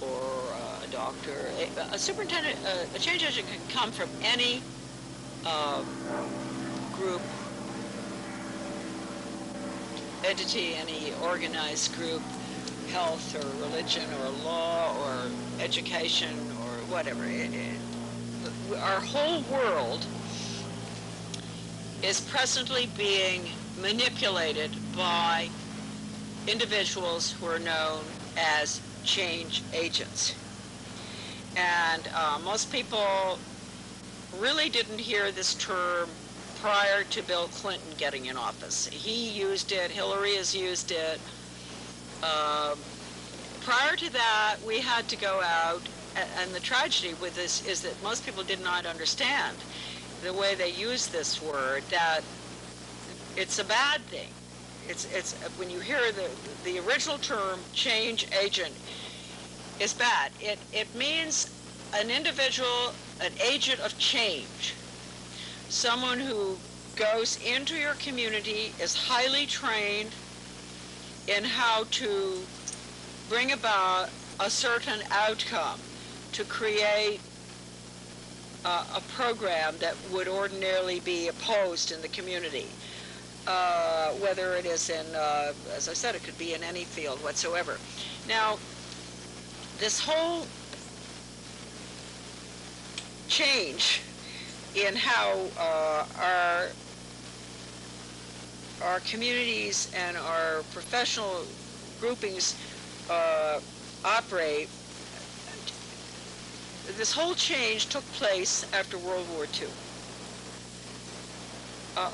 [SPEAKER 2] or a doctor. A superintendent, a change agent can come from any group, entity, any organized group, health or religion or law or education or whatever. Our whole world is presently being manipulated by individuals who are known as change agents. And most people really didn't hear this term prior to Bill Clinton getting in office. He used it, Hillary has used it. Prior to that, we had to go out, and the tragedy with this is that most people did not understand the way they use this word, that it's a bad thing. It's when you hear the original term change agent is bad. It means an individual, an agent of change, someone who goes into your community, is highly trained in how to bring about a certain outcome, to create a program that would ordinarily be opposed in the community. Whether it is in, as I said, it could be in any field whatsoever. Now, this whole change in how our communities and our professional groupings operate, this whole change took place after World War II.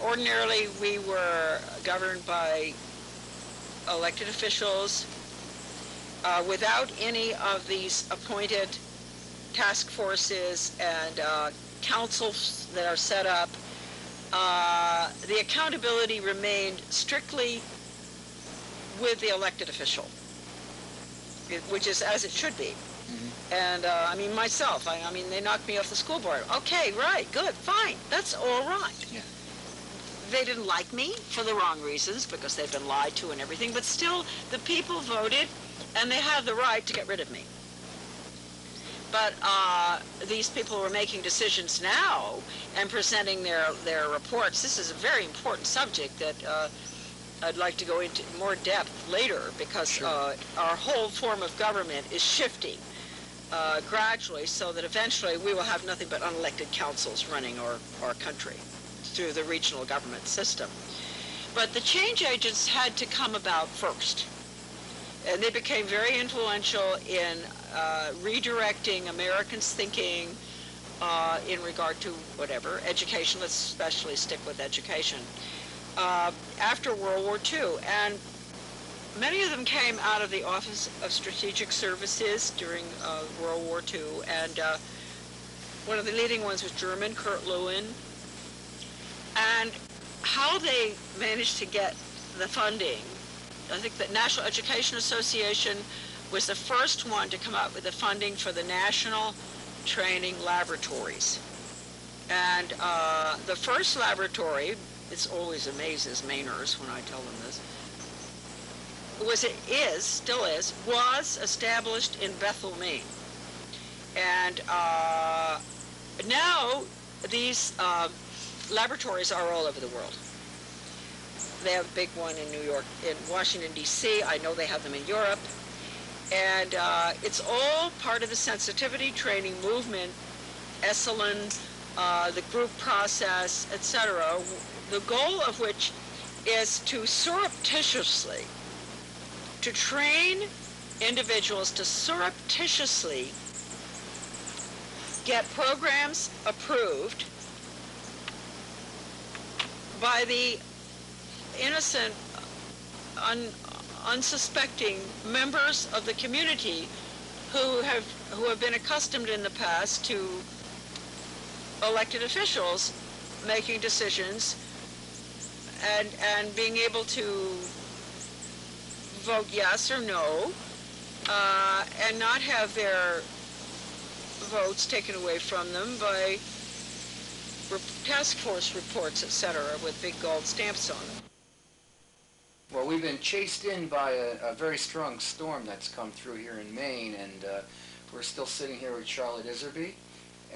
[SPEAKER 2] Ordinarily, we were governed by elected officials without any of these appointed task forces and councils that are set up. The accountability remained strictly with the elected official, which is as it should be. Mm-hmm. And I mean, myself, I mean, they knocked me off the school board. Okay, right, good, fine, that's all right.
[SPEAKER 3] Yeah.
[SPEAKER 2] They didn't like me for the wrong reasons because they'd been lied to and everything, but still the people voted and they had the right to get rid of me. But these people were making decisions now and presenting their reports. This is a very important subject that I'd like to go into more depth later because
[SPEAKER 3] Sure.
[SPEAKER 2] Our whole form of government is shifting gradually so that eventually we will have nothing but unelected councils running our country through the regional government system. But the change agents had to come about first. And they became very influential in redirecting Americans' thinking in regard to whatever, education, let's especially stick with education, after World War II. And many of them came out of the Office of Strategic Services during World War II. And one of the leading ones was German, Kurt Lewin. And how they managed to get the funding, I think the National Education Association was the first one to come up with the funding for the National Training Laboratories. And the first laboratory, it always amazes Mainers when I tell them this, was established in Bethel, Maine. And now these laboratories are all over the world. They have a big one in New York, in Washington, D.C. I know they have them in Europe. And it's all part of the sensitivity training movement, Esalen, the group process, etc., the goal of which is to surreptitiously, to train individuals to surreptitiously get programs approved by the innocent, unsuspecting members of the community who have been accustomed in the past to elected officials making decisions and being able to vote yes or no, and not have their votes taken away from them by task force reports, etc., with big gold stamps on them.
[SPEAKER 1] Well, we've been chased in by a very strong storm that's come through here in Maine, and we're still sitting here with Charlotte Iserbyt,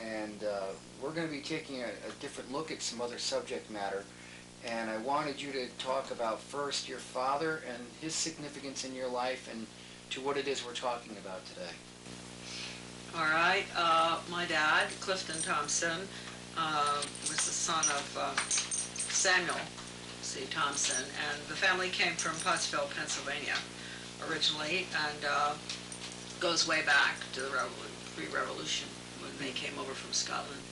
[SPEAKER 1] and we're going to be taking a different look at some other subject matter. And I wanted you to talk about first your father and his significance in your life and to what it is we're talking about today.
[SPEAKER 2] All right. My dad, Clifton Thompson, was the son of Samuel C. Thompson, and the family came from Pottsville, Pennsylvania, originally, and goes way back to the pre-revolution when they came over from Scotland.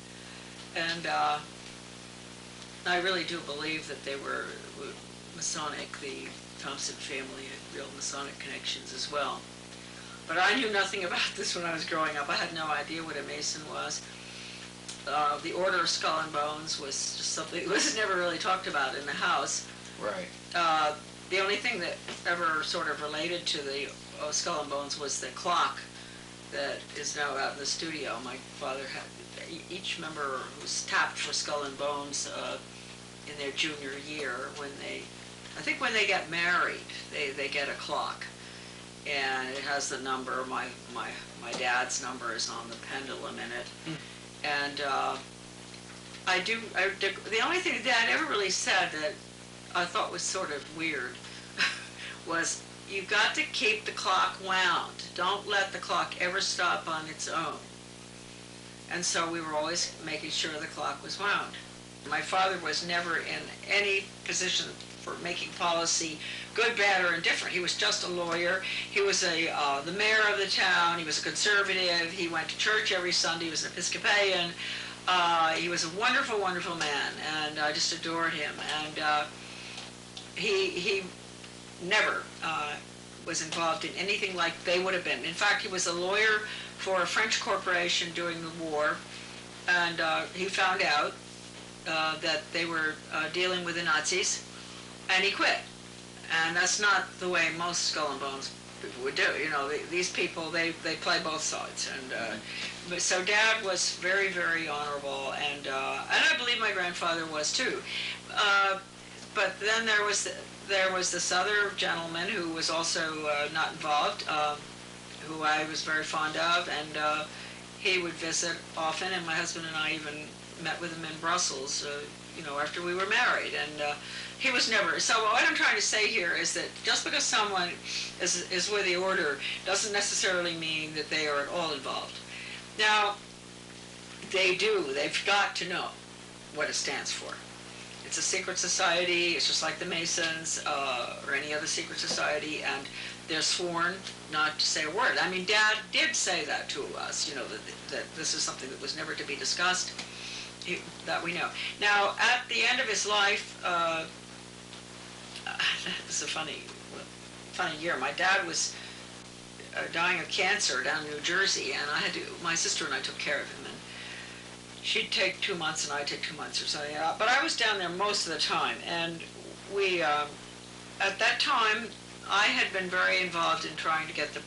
[SPEAKER 2] And I really do believe that they were Masonic. The Thompson family had real Masonic connections as well. But I knew nothing about this when I was growing up. I had no idea what a Mason was. The Order of Skull and Bones was just something that was never really talked about in the house.
[SPEAKER 1] Right.
[SPEAKER 2] The only thing that ever sort of related to the Skull and Bones was the clock that is now out in the studio. My father had, each member was tapped for Skull and Bones in their junior year when when they get married, they get a clock. And it has the number, my dad's number is on the pendulum in it. Mm. And the only thing Dad ever really said that I thought was sort of weird was, you've got to keep the clock wound. Don't let the clock ever stop on its own. And so we were always making sure the clock was wound. My father was never in any position for making policy, good, bad, or indifferent. He was just a lawyer. He was the mayor of the town. He was a conservative. He went to church every Sunday. He was an Episcopalian. He was a wonderful, wonderful man, and I just adored him. And he never was involved in anything like they would have been. In fact, he was a lawyer for a French corporation during the war, and he found out that they were dealing with the Nazis, and he quit. And that's not the way most Skull and Bones people would do. You know, these people, they play both sides. And but so Dad was very, very honorable, and I believe my grandfather was too. But then there was this other gentleman who was also not involved, who I was very fond of, and he would visit often, and my husband and I even met with him in Brussels, after we were married. And he was never, so what I'm trying to say here is that just because someone is with the order doesn't necessarily mean that they are at all involved. Now, they've got to know what it stands for. It's a secret society. It's just like the Masons or any other secret society, and they're sworn not to say a word. I mean, Dad did say that to us, that this is something that was never to be discussed, that we know. Now, at the end of his life, it's a funny year. My dad was dying of cancer down in New Jersey, and my sister and I took care of him. And she'd take 2 months, and I'd take 2 months or something. But I was down there most of the time, and we, at that time, I had been very involved in trying to get the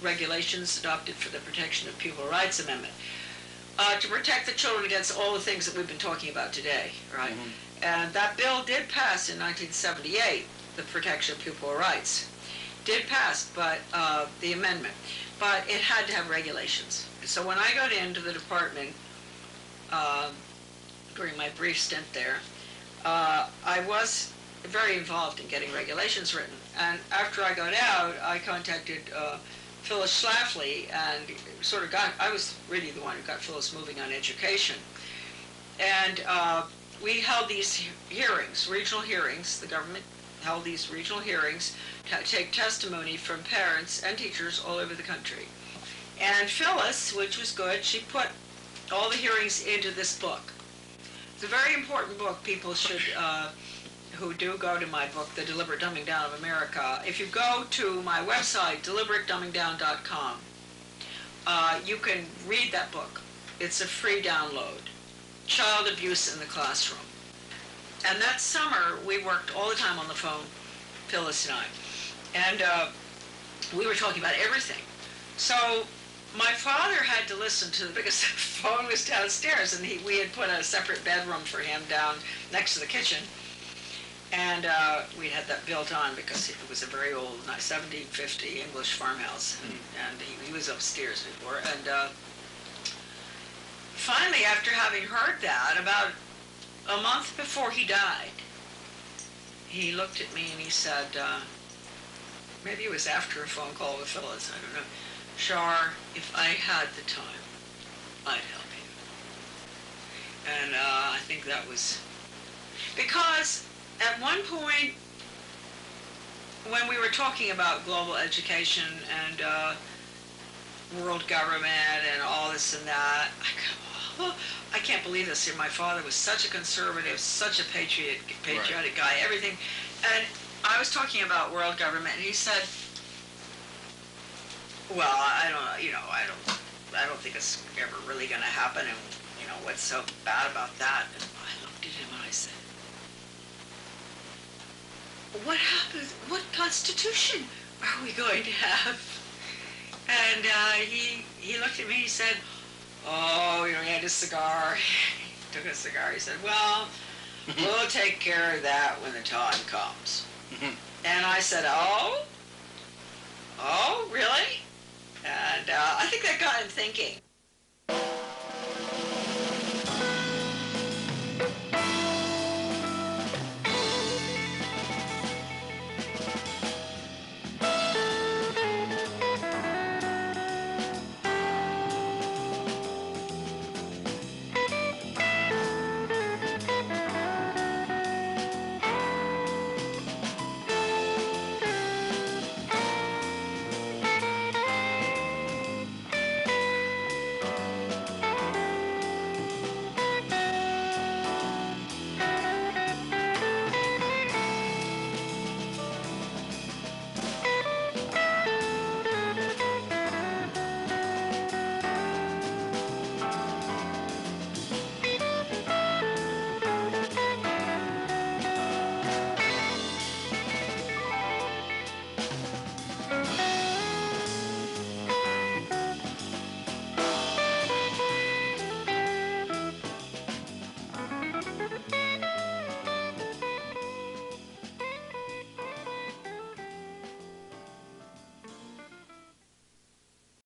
[SPEAKER 2] regulations adopted for the Protection of Pupil Rights Amendment, to protect the children against all the things that we've been talking about today, right? Mm-hmm. And that bill did pass in 1978, the Protection of Pupil Rights. did pass, but the amendment, but it had to have regulations. So when I got into the department during my brief stint there, I was very involved in getting regulations written. And after I got out, I contacted Phyllis Schlafly and sort of I was really the one who got Phyllis moving on education. And we held these hearings, regional hearings. The government held these regional hearings to take testimony from parents and teachers all over the country. And Phyllis, which was good, she put all the hearings into this book. It's a very important book. People should, who do go to my book, The Deliberate Dumbing Down of America, if you go to my website, deliberatedumbingdown.com, you can read that book. It's a free download. Child Abuse in the Classroom. And that summer, we worked all the time on the phone, Phyllis and I. And we were talking about everything. So my father had to listen to, because the phone was downstairs, and we had put a separate bedroom for him down next to the kitchen. And we had that built on because it was a very old 1750 English farmhouse. And he was upstairs before. And finally, after having heard that, about a month before he died, he looked at me and he said, maybe it was after a phone call with Phyllis, I don't know, "Char, if I had the time, I'd help you." And I think that was, because at one point, when we were talking about global education and world government and all this and that, I can't believe this here. My father was such a conservative, such a patriotic guy, everything. And I was talking about world government, and he said, "Well, I don't think it's ever really going to happen, and what's so bad about that?" And I looked at him and I said, "What happens? What constitution are we going to have?" And he looked at me and he said, "Oh, he had a cigar." He took a cigar. He said, "Well, we'll take care of that when the time comes." And I said, "Oh, really?" And I think that got him thinking.